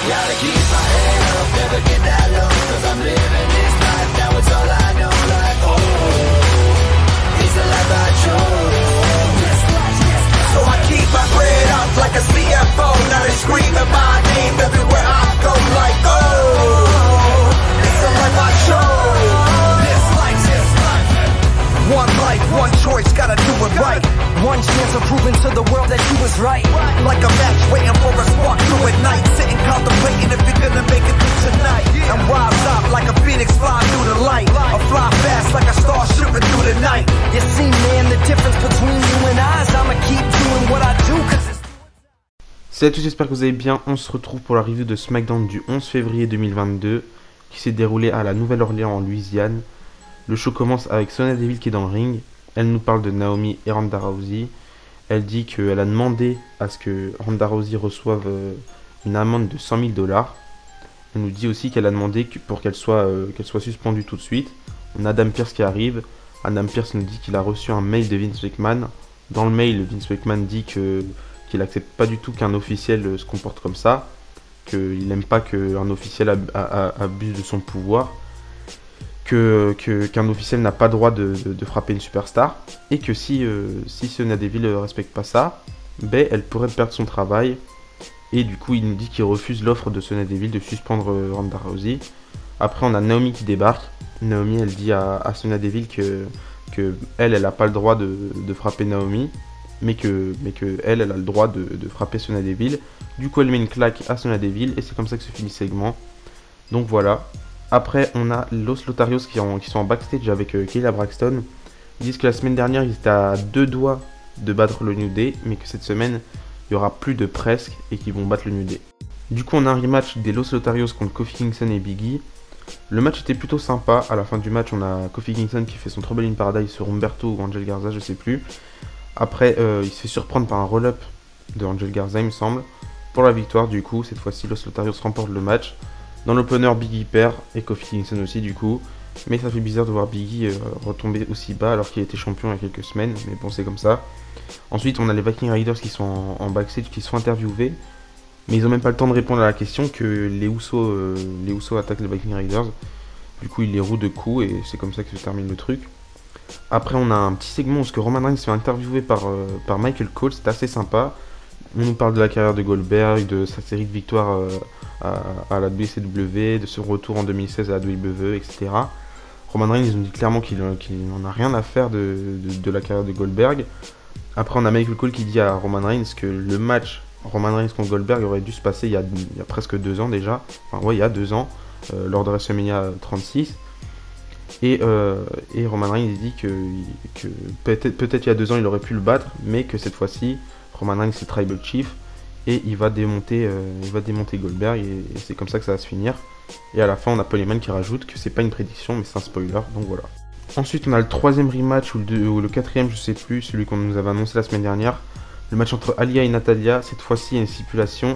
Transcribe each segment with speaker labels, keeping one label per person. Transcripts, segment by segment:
Speaker 1: Gotta keep my head up, never get that low, cause I'm living this life, now it's all I know. Like, oh, it's the life I chose. So I keep my bread up like a CFO. Now they screaming my name everywhere I go. Like, oh, it's the life I chose. This life, this life. One life, one choice, gotta do it right. One chance of proving to the world that you was right. Like a match waiting for a spark to ignite. Sitting contemplating if you're gonna make it through tonight. And rise up like a phoenix flying through the light. Or fly fast like a star shooting through the night. You see, man, the difference between you and I is I'ma keep doing what I do cause it's...
Speaker 2: Salut à tous, j'espère que vous allez bien. On se retrouve pour la review de SmackDown du 11 février 2022 qui s'est déroulé à la Nouvelle-Orléans en Louisiane. Le show commence avec Sonya Deville qui est dans le ring. Elle nous parle de Naomi et Ronda Rousey. Elle dit qu'elle a demandé à ce que Ronda Rousey reçoive une amende de $100 000. Elle nous dit aussi qu'elle a demandé pour qu'elle soit suspendue tout de suite. On a Adam Pearce qui arrive. Adam Pearce nous dit qu'il a reçu un mail de Vince McMahon. Dans le mail, Vince McMahon dit qu'il accepte pas du tout qu'un officiel se comporte comme ça. Qu'il n'aime pas qu'un officiel abuse de son pouvoir. Qu'un officiel n'a pas le droit de frapper une superstar, et que si Sonya Deville ne respecte pas ça, ben, elle pourrait perdre son travail. Et du coup, il nous dit qu'il refuse l'offre de Sonya Deville de suspendre Ronda Rousey. Après, on a Naomi qui débarque. Naomi, elle dit à Sonya Deville que elle n'a pas le droit de frapper Naomi, mais que elle a le droit de frapper Sonya Deville. Du coup, elle met une claque à Sonya Deville, et c'est comme ça que se finit le segment. Donc voilà. Après, on a Los Lotarios qui sont en backstage avec Kayla Braxton. Ils disent que la semaine dernière, ils étaient à 2 doigts de battre le New Day, mais que cette semaine, il y aura plus de presque et qu'ils vont battre le New Day. Du coup, on a un rematch des Los Lotarios contre Kofi Kingston et Big E. Le match était plutôt sympa. À la fin du match, on a Kofi Kingston qui fait son Trouble in Paradise sur Humberto ou Angel Garza, je sais plus. Après, il se fait surprendre par un roll-up de Angel Garza, il me semble. Pour la victoire, du coup, cette fois-ci, Los Lotarios remportent le match. Dans l'opener, Big E perd et Kofi Kingston aussi du coup. Mais ça fait bizarre de voir Big E retomber aussi bas alors qu'il était champion il y a quelques semaines. Mais bon, c'est comme ça. Ensuite, on a les Viking Raiders qui sont en backstage, qui sont interviewés. Mais ils n'ont même pas le temps de répondre à la question que les Usos attaquent les Viking Raiders. Du coup, ils les rouent de coups et c'est comme ça que se termine le truc. Après, on a un petit segment où Roman Reigns se fait interviewer par Michael Cole. C'est assez sympa. On nous parle de la carrière de Goldberg, de sa série de victoires à la WCW, de son retour en 2016 à la WWE, etc. Roman Reigns, ils ont dit clairement qu'il n'en a rien à faire de la carrière de Goldberg. Après, on a Michael Cole qui dit à Roman Reigns que le match Roman Reigns contre Goldberg aurait dû se passer il y a presque 2 ans déjà. Enfin, ouais, il y a 2 ans, lors de WrestleMania 36. Et Roman Reigns dit que peut-être il y a 2 ans, il aurait pu le battre, mais que cette fois-ci, Roman Reigns c'est Tribal Chief et il va démonter Goldberg et c'est comme ça que ça va se finir. Et à la fin on a Paul Heyman qui rajoute que c'est pas une prédiction mais c'est un spoiler, donc voilà. Ensuite on a le 3ème rematch ou le 4ème, je sais plus, celui qu'on nous avait annoncé la semaine dernière. Le match entre Aliyah et Natalya. Cette fois-ci il y a une stipulation,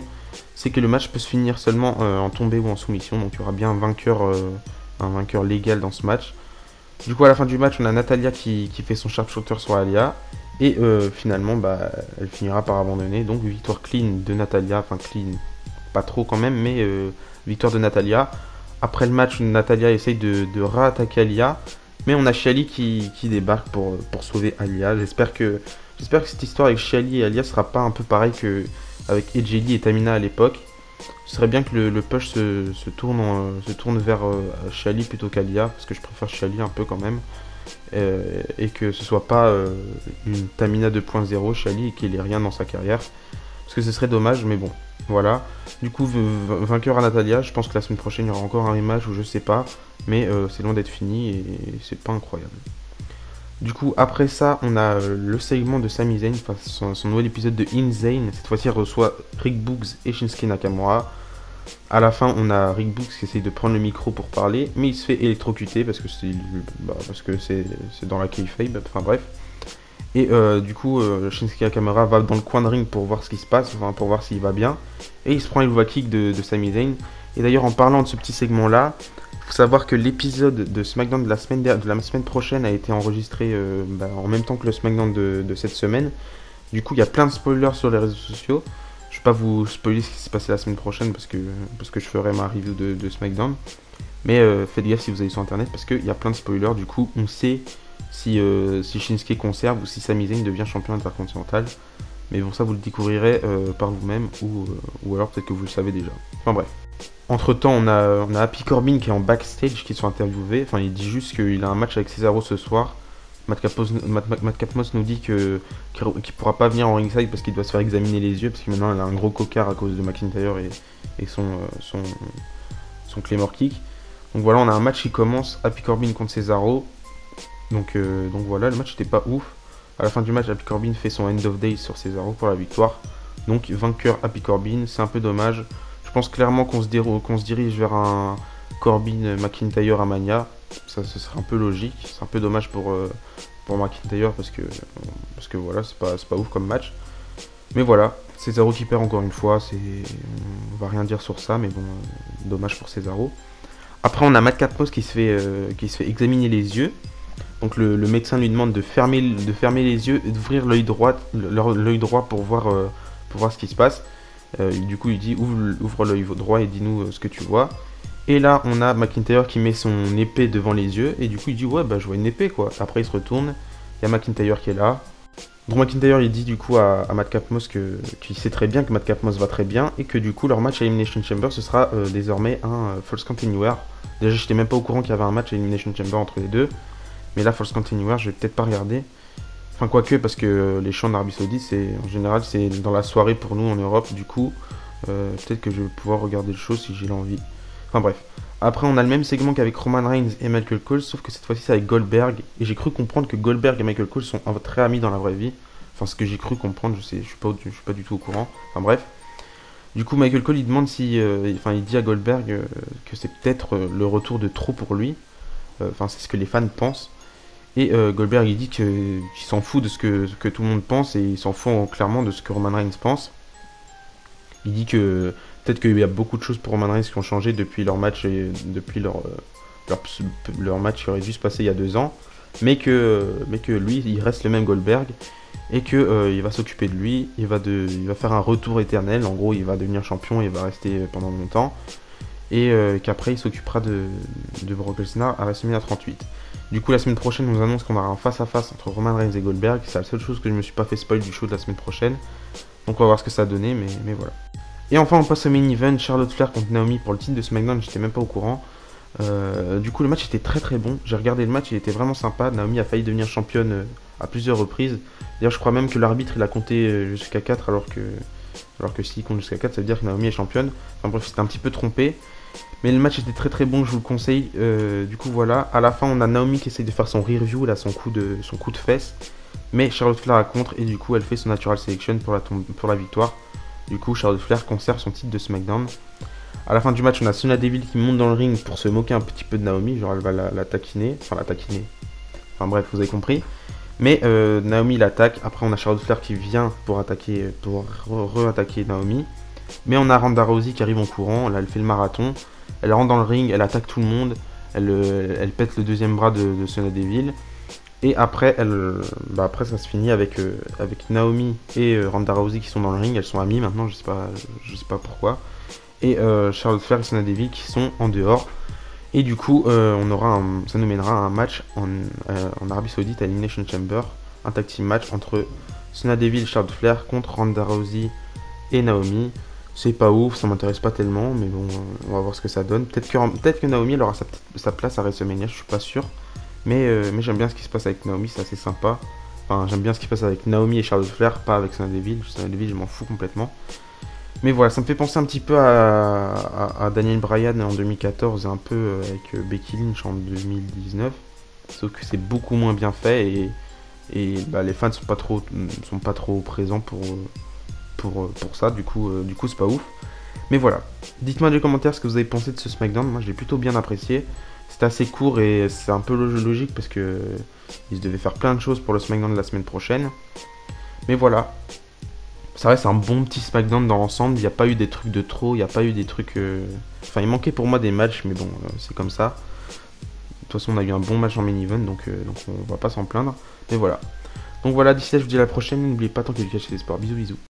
Speaker 2: c'est que le match peut se finir seulement en tombée ou en soumission, donc il y aura bien un vainqueur légal dans ce match. Du coup à la fin du match on a Natalya qui fait son sharpshooter sur Aliyah. Et finalement, elle finira par abandonner. Donc victoire clean de Natalya. Enfin clean, pas trop quand même, mais victoire de Natalya. Après le match, Natalya essaye de réattaquer Aliyah. Mais on a Shali qui débarque pour sauver Aliyah. J'espère que cette histoire avec Shali et Aliyah sera pas un peu pareil qu'avec Edge Lee et Tamina à l'époque. Ce serait bien que le push se tourne vers Shali plutôt qu'Aliyah. Parce que je préfère Shali un peu quand même. Et que ce soit pas une Tamina 2.0 Shali et qu'il ait rien dans sa carrière, parce que ce serait dommage, mais bon, voilà. Du coup, vainqueur à Natalya. Je pense que la semaine prochaine il y aura encore un rematch ou je sais pas, mais c'est loin d'être fini et c'est pas incroyable. Du coup, après ça, on a le segment de Sami Zayn, enfin son nouvel épisode de In Zayn. Cette fois-ci, il reçoit Rick Boogs et Shinsuke Nakamura. À la fin, on a Rick Boogs qui essaye de prendre le micro pour parler, mais il se fait électrocuter parce que c'est dans la kayfabe, enfin bref. Et du coup, Shinsuke Nakamura va dans le coin de ring pour voir ce qui se passe, enfin pour voir s'il va bien. Et il se prend une voix kick de Sami Zayn. Et d'ailleurs, en parlant de ce petit segment-là, il faut savoir que l'épisode de SmackDown de la semaine prochaine a été enregistré en même temps que le SmackDown de cette semaine. Du coup, il y a plein de spoilers sur les réseaux sociaux. Je vais pas vous spoiler ce qui s'est passé la semaine prochaine parce que je ferai ma review de SmackDown. Mais faites gaffe si vous allez sur internet parce qu'il y a plein de spoilers. Du coup, on sait si Shinsuke conserve ou si Sami Zayn devient champion intercontinental. Mais bon, ça vous le découvrirez par vous-même ou alors peut-être que vous le savez déjà. Enfin bref. Entre temps, on a Happy Corbin qui est en backstage, qui sont interviewés. Enfin, il dit juste qu'il a un match avec Cesaro ce soir. Matt Capmos nous dit qu'il pourra pas venir en ringside parce qu'il doit se faire examiner les yeux. Parce que maintenant, il a un gros cocard à cause de McIntyre et son Claymore Kick. Donc voilà, on a un match qui commence. Happy Corbin contre Cesaro. Donc voilà, le match n'était pas ouf. À la fin du match, Happy Corbin fait son End of Day sur Cesaro pour la victoire. Donc vainqueur Happy Corbin, c'est un peu dommage. Je pense clairement qu'on se dirige vers un Corbin McIntyre à Mania. Ça serait un peu logique. C'est un peu dommage pour McIntyre parce que voilà, c'est pas ouf comme match. Mais voilà, Cesaro qui perd encore une fois. On va rien dire sur ça, mais bon, dommage pour Cesaro. Après, on a Matt Capmos qui se fait examiner les yeux. Donc le médecin lui demande de fermer les yeux et d'ouvrir l'œil droit pour voir ce qui se passe. Du coup, il dit ouvre l'œil droit et dis-nous ce que tu vois. Et là, on a McIntyre qui met son épée devant les yeux et du coup, il dit ouais, bah je vois une épée quoi. Après, il se retourne. Il y a McIntyre qui est là. Donc McIntyre, il dit du coup à Matt Capmos qu'il sait très bien que Matt Capmos va très bien et que du coup, leur match à Elimination Chamber, ce sera désormais un Falls Count Anywhere. Déjà, j'étais même pas au courant qu'il y avait un match à Elimination Chamber entre les deux. Mais là, Falls Count Anywhere, je vais peut-être pas regarder. Enfin, quoique, parce que les chants d'Arabie Saoudite, en général, c'est dans la soirée pour nous en Europe. Du coup, peut-être que je vais pouvoir regarder le show si j'ai l'envie. Enfin, bref. Après, on a le même segment qu'avec Roman Reigns et Michael Cole, sauf que cette fois-ci, c'est avec Goldberg. Et j'ai cru comprendre que Goldberg et Michael Cole sont très amis dans la vraie vie. Enfin, ce que j'ai cru comprendre, je suis pas du tout au courant. Enfin, bref. Du coup, Michael Cole, il demande il dit à Goldberg que c'est peut-être le retour de trop pour lui. Enfin, c'est ce que les fans pensent. Et Goldberg il dit qu'il s'en fout de ce que tout le monde pense et il s'en fout clairement de ce que Roman Reigns pense. Il dit que peut-être qu'il y a beaucoup de choses pour Roman Reigns qui ont changé depuis leur match et depuis leur match qui aurait dû se passer il y a 2 ans, mais que lui il reste le même Goldberg et que il va s'occuper de lui, il va faire un retour éternel. En gros, il va devenir champion et il va rester pendant longtemps. Et qu'après il s'occupera de Brock Lesnar à WrestleMania 38. Du coup, la semaine prochaine, on nous annonce qu'on aura un face-à-face entre Roman Reigns et Goldberg. C'est la seule chose que je me suis pas fait spoil du show de la semaine prochaine. Donc on va voir ce que ça a donné, mais voilà. Et enfin, on passe au main event, Charlotte Flair contre Naomi pour le titre de SmackDown, j'étais même pas au courant. Du coup, le match était très très bon. J'ai regardé le match, il était vraiment sympa. Naomi a failli devenir championne à plusieurs reprises. D'ailleurs, je crois même que l'arbitre il a compté jusqu'à 4 alors que s'il compte jusqu'à 4, ça veut dire que Naomi est championne. Enfin bref, c'était un petit peu trompé. Mais le match était très très bon, je vous le conseille. Du coup voilà, à la fin on a Naomi qui essaye de faire son rear view, là, son coup de fesse. Mais Charlotte Flair a contre et du coup elle fait son natural selection pour la victoire. Du coup Charlotte Flair conserve son titre de SmackDown. À la fin du match on a Sonya Deville qui monte dans le ring pour se moquer un petit peu de Naomi. Genre elle va la taquiner. Enfin bref, vous avez compris. Mais Naomi l'attaque. Après on a Charlotte Flair qui vient pour re-attaquer Naomi. Mais on a Ronda Rousey qui arrive en courant. Là elle fait le marathon. Elle rentre dans le ring, elle attaque tout le monde, elle pète le deuxième bras de Sonya Deville. Et après, après ça se finit avec Naomi et Ronda Rousey qui sont dans le ring. Elles sont amies maintenant, je sais pas pourquoi. Et Charlotte Flair et Sonya Deville qui sont en dehors. Et du coup, ça nous mènera à un match en Arabie Saoudite à Elimination Chamber. Un tag team match entre Sonya Deville et Charlotte Flair contre Ronda Rousey et Naomi. C'est pas ouf, ça m'intéresse pas tellement, mais bon, on va voir ce que ça donne. Peut-être que Naomi elle aura sa place à WrestleMania, je suis pas sûr. Mais j'aime bien ce qui se passe avec Naomi, c'est assez sympa. Enfin, j'aime bien ce qui se passe avec Naomi et Charlotte Flair, pas avec Sonya Deville. Sonya Deville, je m'en fous complètement. Mais voilà, ça me fait penser un petit peu à Daniel Bryan en 2014 et un peu avec Becky Lynch en 2019. Sauf que c'est beaucoup moins bien fait et les fans sont pas trop présents pour ça, du coup c'est pas ouf. Mais voilà, dites-moi dans les commentaires ce que vous avez pensé de ce SmackDown. Moi je l'ai plutôt bien apprécié. C'était assez court et c'est un peu logique parce que ils devaient faire plein de choses pour le SmackDown de la semaine prochaine. Mais voilà, ça reste un bon petit SmackDown dans l'ensemble. Il n'y a pas eu des trucs de trop, il n'y a pas eu des trucs... Enfin il manquait pour moi des matchs, mais bon c'est comme ça. De toute façon on a eu un bon match en main event, donc on va pas s'en plaindre. Mais voilà. Donc voilà, d'ici là je vous dis à la prochaine. N'oubliez pas, tant qu'il y a du catch, c'est des sports. Bisous bisous.